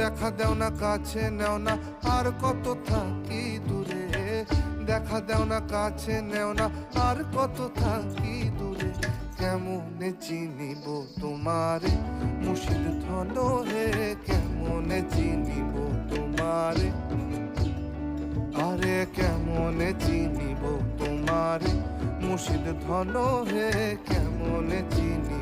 দেখা দেও না কাছে নেও না আর কত থাকি দূরে, দেখা দেও না কাছে নেও না আর কত থাকি দূরে। কেমনে চিনিব তোমারে মুর্শিদ ধন হে, কেমনে চিনিব তোমারে, আরে কেমনে চিনিব তোমারে মুর্শিদ ধন হে, কেমনে চিনিব।